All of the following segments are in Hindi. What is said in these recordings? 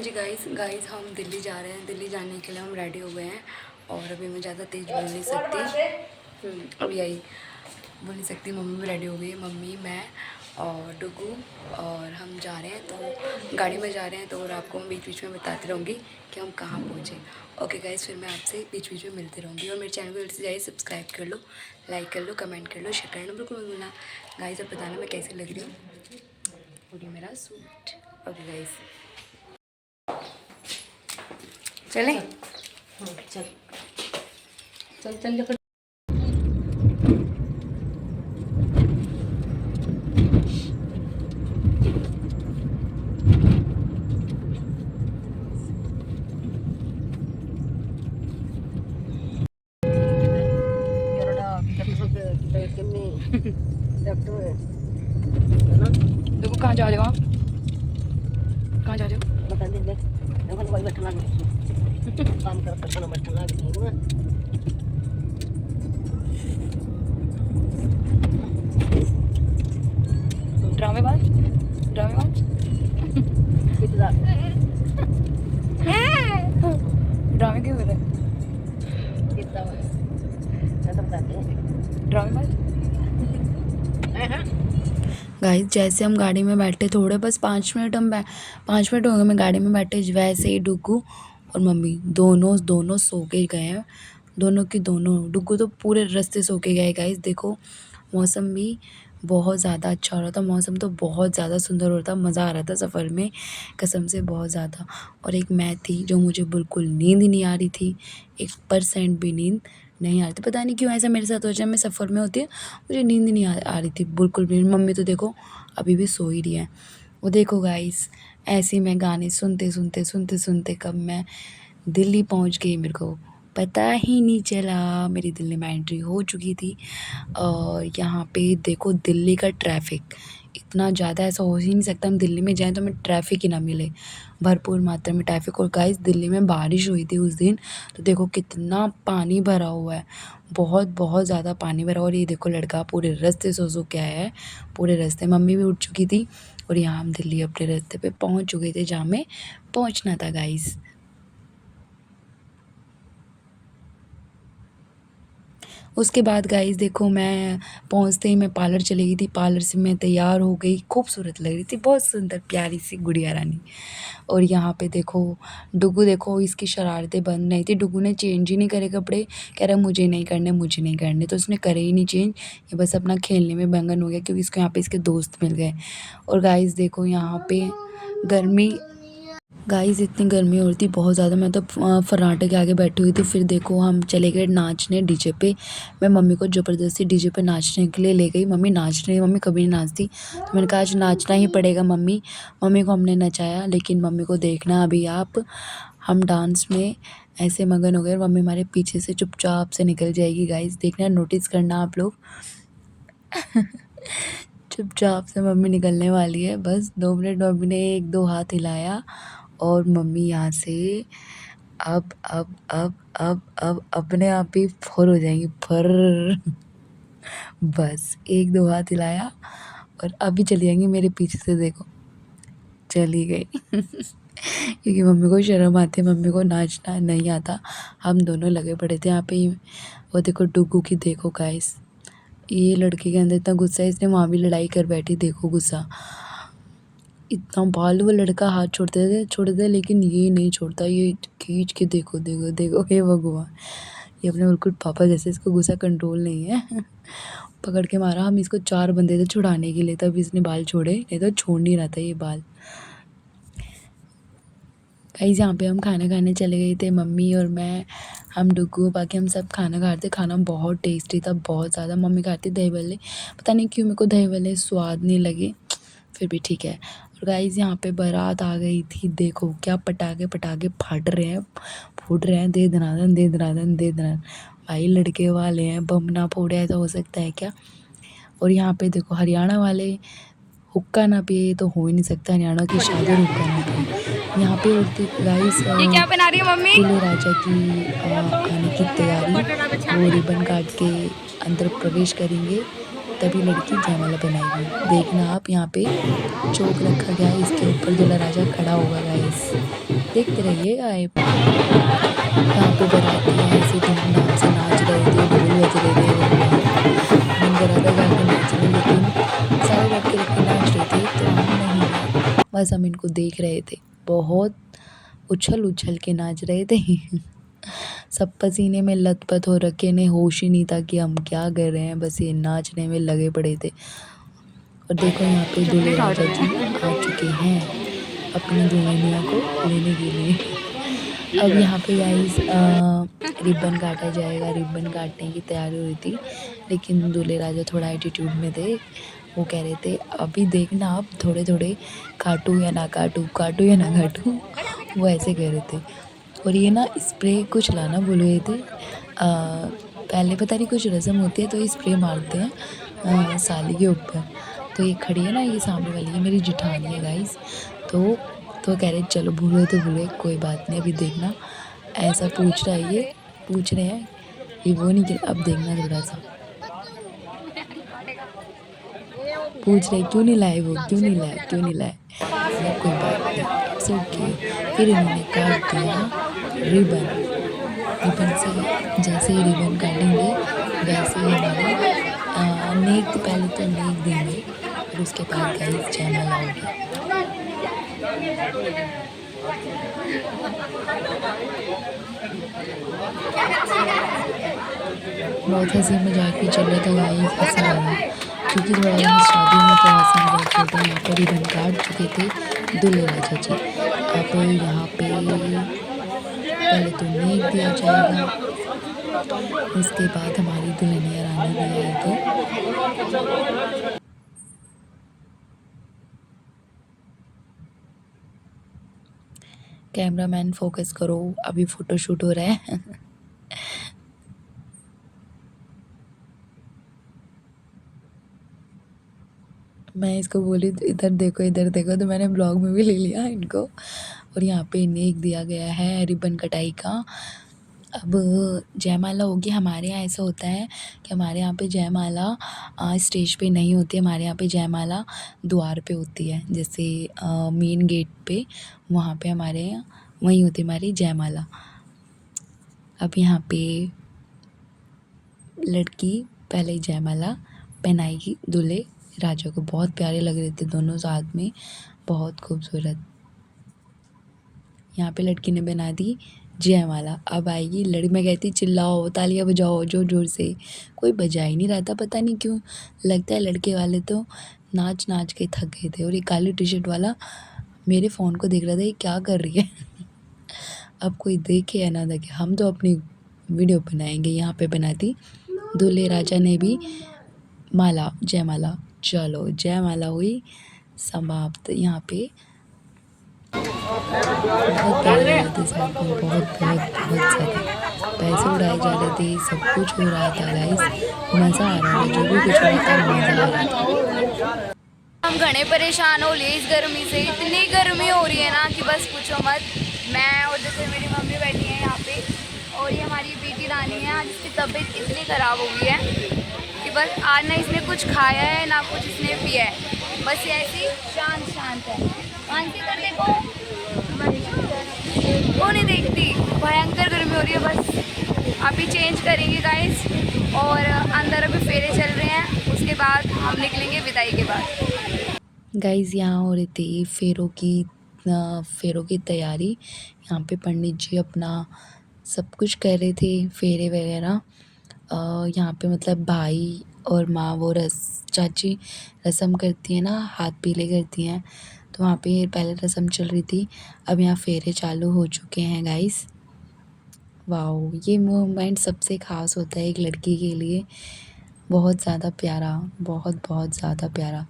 जी गाइस हम दिल्ली जा रहे हैं। दिल्ली जाने के लिए हम रेडी हो गए हैं और अभी मैं ज़्यादा तेज़ बोल नहीं सकती। अभी आई बोल नहीं सकती। मम्मी भी रेडी हो गई, मम्मी मैं और डुगू, और हम जा रहे हैं तो गाड़ी में जा रहे हैं। तो और आपको मैं बीच बीच में बताती रहूँगी कि हम कहाँ पहुँचे। ओके गाइस, फिर मैं आपसे बीच बीच में मिलती रहूँगी। और मेरे चैनल को जल्दी से जाइए, सब्सक्राइब कर लो, लाइक कर लो, कमेंट कर लो, शेयर करना बिल्कुल मत भूलना। गाइस अब बताना मैं कैसी लग रही हूँ और ये मेरा सूट। ओके गाइस चलें। चल चल चल लेकर देखो कहाँ जा रहे हो आप, कहाँ जा रहे हो? बता दे दे देखो भाई बैठना काम कर खाना बैठना भी ड्रामेबाज ड्रामेबाज कितना ड्रामे क्यों कर रहे हैं? कितना मैं तो बताते हैं ड्रामेबाज। गाइस जैसे हम गाड़ी में बैठे थोड़े बस 5 मिनट 5 मिनट हो गए मैं गाड़ी में बैठे, वैसे ही डुग्गू और मम्मी दोनों सो के गए हैं। दोनों की दोनों, डुग्गू तो पूरे रास्ते सो के गए। गाइस देखो मौसम भी बहुत ज़्यादा अच्छा हो रहा था, मौसम तो बहुत ज़्यादा सुंदर हो रहा था, मज़ा आ रहा था सफ़र में कसम से बहुत ज़्यादा। और एक मैं थी जो मुझे बिल्कुल नींद ही नहीं आ रही थी, 1% भी नींद नहीं आ रही थी। पता नहीं क्यों ऐसा मेरे साथ हो जाए, मैं सफ़र में होती है मुझे नींद नहीं आ रही थी बिल्कुल भी। मम्मी तो देखो अभी भी सो ही रही है। वो देखो गाइस ऐसे ही मैं गाने सुनते कब मैं दिल्ली पहुंच गई, मेरे को पता ही नहीं चला। मेरी दिल्ली में एंट्री हो चुकी थी। और यहाँ पे देखो दिल्ली का ट्रैफ़िक इतना ज़्यादा, ऐसा हो ही नहीं सकता हम दिल्ली में जाएं तो हमें ट्रैफ़िक ही ना मिले, भरपूर मात्रा में ट्रैफ़िक। और गाइस दिल्ली में बारिश हुई थी उस दिन, तो देखो कितना पानी भरा हुआ है, बहुत ज़्यादा पानी भरा। और ये देखो लड़का पूरे रास्ते सो के आया है, पूरे रास्ते। मम्मी भी उठ चुकी थी और यहाँ हम दिल्ली अपने रास्ते पे पहुँच चुके थे जहाँ हमें पहुँचना था गाइस। उसके बाद गाइस देखो मैं पहुँचते ही मैं पार्लर चली गई थी, पार्लर से मैं तैयार हो गई, खूबसूरत लग रही थी, बहुत सुंदर प्यारी सी गुड़िया रानी। और यहाँ पे देखो डुगू, देखो इसकी शरारतें बंद नहीं थी, डुगू ने चेंज ही नहीं करे कपड़े, कह रहा मुझे नहीं करने, तो उसने करे ही नहीं चेंज। ये बस अपना खेलने में मगन हो गया क्योंकि इसको यहाँ पे इसके दोस्त मिल गए। और गाइस देखो यहाँ पे गर्मी, गाइस इतनी गर्मी हो रही थी बहुत ज़्यादा, मैं तो फर्राटे के आगे बैठी हुई थी। फिर देखो हम चले गए नाचने डीजे पे। मैं मम्मी को ज़बरदस्ती डीजे पे नाचने के लिए ले गई। मम्मी नाच रही, मम्मी कभी नहीं नाचती, तो मैंने कहा आज नाचना ही पड़ेगा मम्मी। मम्मी को हमने नचाया, लेकिन मम्मी को देखना अभी आप, हम डांस में ऐसे मगन हो गए, मम्मी हमारे पीछे से चुपचाप से निकल जाएगी। गाइस देखना, नोटिस करना आप लोग चुपचाप से मम्मी निकलने वाली है, बस 2 मिनट मम्मी ने 1-2 हाथ हिलाया और मम्मी यहाँ से अब अपने आप ही फुर हो जाएंगी, फुर बस 1-2 हाथ हिलाया और अभी चली जाएंगी मेरे पीछे से। देखो चली गई क्योंकि मम्मी को शर्म आती है, मम्मी को नाचना नहीं आता। हम दोनों लगे पड़े थे यहाँ पे। वो देखो डुगू की, देखो गाइस ये लड़के के अंदर इतना गुस्सा है, इसने वहाँ भी लड़ाई कर बैठी, देखो गुस्सा इतना। बाल वो लड़का हाथ छोड़ते थे लेकिन ये नहीं छोड़ता, ये खींच के देखो हे भगवान, ये अपने बिल्कुल पापा जैसे, इसको गुस्सा कंट्रोल नहीं है पकड़ के मारा। हम इसको 4 बंदे थे छुड़ाने के लिए, तब इसने बाल छोड़े, नहीं तो छोड़ नहीं रहा था ये बाल। गाइस यहाँ पे हम खाना खाने चले गए थे, मम्मी और मैं, हम डुगू, बाकी हम सब खाना खा रहे थे। खाना बहुत टेस्टी था, बहुत ज़्यादा। मम्मी खाती दही भल्ले, पता नहीं क्यों मेरे को दही भल्ले स्वाद नहीं लगे, फिर भी ठीक है। और गाइस यहाँ पे बारात आ गई थी, देखो क्या पटाखे फट रहे हैं, फूट रहे हैं, दे दनादन। भाई लड़के वाले हैं, बम ना फोड़े ऐसा हो सकता है क्या? और यहाँ पे देखो हरियाणा वाले हुक्का ना पिए तो हो ही नहीं सकता, हरियाणा की शादी और हुक्का ना पिए। यहाँ पे औरतें गाइस ये क्या बना रही है मम्मी? दूल्हे राजा की आने की तैयारी, वो रिबन काट के अंदर प्रवेश करेंगे। तभी लड़की जयमाला पहनाएगी। देखना आप, यहाँ पे चौक रखा गया है, इसके ऊपर दूल्हा राजा खड़ा होगा गाइस, देखते रहिएगा आप। यहाँ पे बाराती ऐसे धूमधाम से नाच रहे थे, ढोल बज रहे थे एकदम। मन कर रहा था जाके नाचने, लेकिन सारे लड़के लड़के नाच रहे थे तो हम नहीं गए, बस हम इनको देख रहे थे। बहुत उछल उछल के नाच रहे थे सब पसीने में लथपथ हो रखे, ने होश ही नहीं था कि हम क्या कर रहे हैं, बस ये नाचने में लगे पड़े थे। और देखो यहाँ पे दूल्हे राजा जी आ चुके हैं अपनी दुल्हनिया को लेने के लिए। अब यहाँ पे गाइस रिबन काटा जाएगा, रिबन काटने की तैयारी हुई थी, लेकिन दूल्हे राजा थोड़ा एटीट्यूड में थे। वो कह रहे थे अभी देखना आप, थोड़े थोड़े काटूँ या ना काटूँ, काटूँ या ना काटूँ, वो ऐसे कह रहे थे। और ये ना स्प्रे कुछ लाना बोल रहे थे। पहले पता नहीं कुछ रस्म होती है तो ये स्प्रे मारते हैं साली के ऊपर। तो ये खड़ी है ना, ये सामने वाली है मेरी जिठानी है गाइस। तो कह रहे चलो भूलो तो भूलो, कोई बात नहीं, अभी देखना। ऐसा पूछ रहा है, ये पूछ रहे हैं, ये वो नहीं कि अब देखना थोड़ा सा पूछ रहे क्यों नहीं लाए, वो क्यों नहीं लाए, क्यों नहीं लाए। मतलब कोई बात नहीं, इट्स ओके। फिर इन्होंने काट दिया रिबन। रिबन से जैसे ही रिबन काटेंगे वैसे ही हमारे नेक, पहले तो नेक देंगे, फिर उसके बाद गाइस जयमाला होगी। बहुत हंसी मजाक भी चल रहा था गाइस, ऐसा लगा क्योंकि थोड़ा शादी में तो हंसी मजाक चलता है। यहाँ पर रिबन काट चुके थे दूल्हे राजा जी। अब यहाँ पे पहले तो नेक दिया जाएगा, उसके बाद हमारी दुल्हनिया रानी भी आएगी। कैमरामैन फोकस करो, अभी फोटोशूट हो रहा है मैं इसको बोली इधर देखो, इधर देखो, तो मैंने ब्लॉग में भी ले लिया इनको। और यहाँ पे नेक दिया गया है रिबन कटाई का। अब जयमाला होगी। हमारे यहाँ ऐसा होता है कि हमारे यहाँ पे जयमाला स्टेज पे नहीं होती है, हमारे यहाँ पे जयमाला द्वार पे होती है। जैसे मेन गेट पे, वहाँ पे हमारे यहाँ वहीं होती है हमारी जयमाला। अब यहाँ पे लड़की पहले जयमाला पहनाएगी दूल्हे राजा को। बहुत प्यारे लग रहे थे दोनों साथ में, बहुत खूबसूरत। यहाँ पे लड़की ने बना दी जयमाला। अब आएगी लड़की, मैं कहती चिल्लाओ, तालियां बजाओ जोर जोर से, कोई बजा ही नहीं रहा था, पता नहीं क्यों। लगता है लड़के वाले तो नाच नाच के थक गए थे। और ये काली टी शर्ट वाला मेरे फ़ोन को देख रहा था, ये क्या कर रही है अब कोई देखे या ना देखे, हम तो अपनी वीडियो बनाएंगे। यहाँ पे बनाती दूल्हे राजा ने भी माला, जयमाला। चलो जयमाला हुई समाप्त। यहाँ पे बहुत प्यारे लग रहे थे साथ में, बहुत बहुत बहुत ज़्यादा पैसे उड़ाए जा रहे थे, सब कुछ हो रहा था गाइस, मज़ा आ रहा था, जो भी कुछ हो रहा था मज़ा आ रहा था। हम घने परेशान हो लिए इस गर्मी से, इतनी गर्मी हो रही है ना कि बस पूछो मत। मैं और जैसे मेरी मम्मी बैठी है यहाँ पे, और ये हमारी बेटी रानी है जिसकी तबीयत इतनी ख़राब हो गई है कि बस आज ना इसने कुछ खाया है ना कुछ इसने पिया है, बस ये ऐसी शांत शांत है। मानसी कर देखो, वो नहीं देखती, भयंकर गर्मी हो रही है। बस अभी चेंज करेंगे गाइस, और अंदर अभी फेरे चल रहे हैं, उसके बाद हम निकलेंगे विदाई के बाद। गाइस यहाँ हो रही थी फेरों की तैयारी। यहाँ पे पंडित जी अपना सब कुछ कर रहे थे, फेरे वगैरह। यहाँ पे मतलब भाई और माँ वो चाची रस्म करती है ना, हाथ पीले करती हैं, तो वहाँ पे पहले रस्म चल रही थी, अब यहाँ फेरे चालू हो चुके हैं गाइस। वाओ, ये मोमेंट सबसे ख़ास होता है एक लड़की के लिए, बहुत ज़्यादा प्यारा, बहुत बहुत ज़्यादा प्यारा।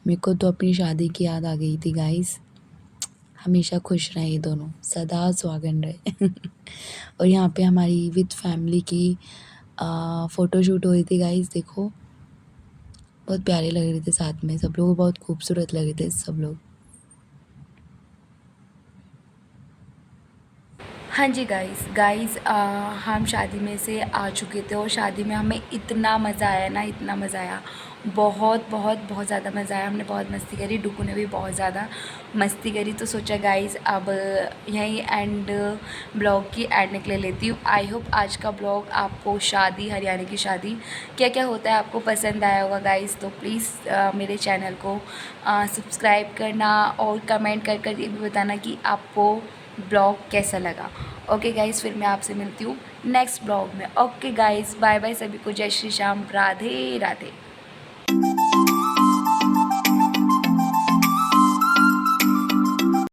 मेरे को तो अपनी शादी की याद आ गई थी गाइस। हमेशा खुश रहें ये दोनों, सदा सुहागन रहे और यहाँ पे हमारी विद फैमिली की फ़ोटोशूट हो रही थी गाइस। देखो बहुत प्यारे लग रहे थे साथ में सब लोग, बहुत खूबसूरत लग रहे थे सब लोग। हाँ जी गाइस हम शादी में से आ चुके थे, और शादी में हमें इतना मज़ा आया ना, इतना मज़ा आया। बहुत बहुत बहुत ज़्यादा मज़ा आया, हमने बहुत मस्ती करी, डुगू ने भी बहुत ज़्यादा मस्ती करी। तो सोचा गाइस अब यहीं एंड ब्लॉग की एंड निकले लेती हूँ। आई होप आज का ब्लॉग आपको शादी, हरियाणा की शादी क्या क्या होता है आपको पसंद आया होगा गाइस। तो प्लीज़ मेरे चैनल को सब्सक्राइब करना और कमेंट कर ये भी बताना कि आपको ब्लॉग कैसा लगा। ओके गाइस, फिर मैं आपसे मिलती हूँ नेक्स्ट ब्लॉग में। ओके गाइस, बाय बाय सभी को, जय श्री श्याम, राधे राधे।